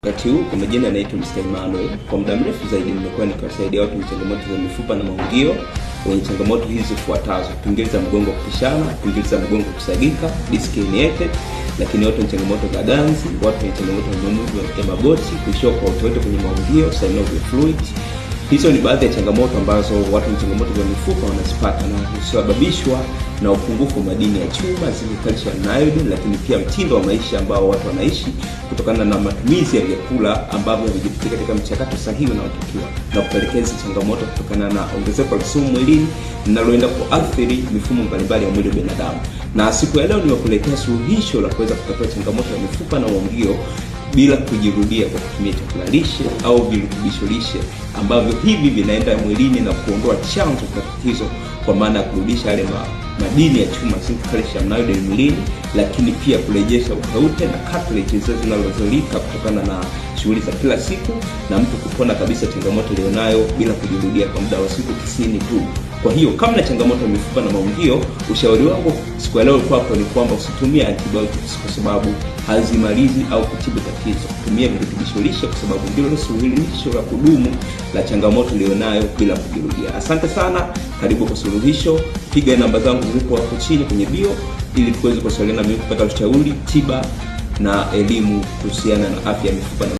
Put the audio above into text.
Wakati huu kwa majina naitwa Mr. Emmanuel. Kwa muda mrefu zaidi nimekuwa nikiwasaidia watu wenye changamoto za mifupa na maungio, wenye changamoto hizi zifuatazo: pingili za mgongo kupishana, pingili za mgongo kusagika, disc herniated, lakini watu wenye changamoto za ganzi, watu wenye changamoto za maumivu ya magoti, kuishiwa kwa uteute kwenye maungio, synovial fluid. Hizo ni baadhi ya changamoto ambazo watu wenye changamoto za mifupa wanazipata na husababishwa na upungufu wa madini ya chuma, zile calcium na iodine, lakini pia mtindo wa maisha ambao watu wanaishi kutokana na matumizi ya vyakula ambavyo havijapita katika mchakato sahihi unaotakiwa, na kupelekea hizo changamoto kutokana na ongezeko la sumu mwilini linaloenda kuathiri mifumo mbalimbali ya mwili wa binadamu. Na siku ya leo nimekuletea suluhisho la kuweza kutatua changamoto ya mifupa na maungio bila kujirudia, kwa kutumia chakula lishe au virutubisho lishe ambavyo hivi vinaenda mwilini na kuondoa chanzo cha tatizo, kwa maana ya kurudisha yale madini ya chuma, zinc, calcium na iodine mwilini, lakini pia kurejesha uteute na cartilage zinazozalika kutokana na shughuli za kila siku, na mtu kupona kabisa changamoto ilionayo bila kujirudia kwa muda wa siku 90 tu. Kwa hiyo kama na changamoto ya mifupa na maungio, ushauri wangu siku ya leo kwako ni kwamba usitumie antibiotics kwa sababu hazimalizi au kutibu tatizo. Tumia virutubisho lishe kwa sababu ndilo suluhisho la kudumu la changamoto ilionayo bila kujirudia. Asante sana, karibu kwa suluhisho. Piga namba zangu zipo hapo chini kwenye bio ili tuweze kuwasiliana na mimi kupata ushauri, tiba na elimu kuhusiana na afya ya mifupa na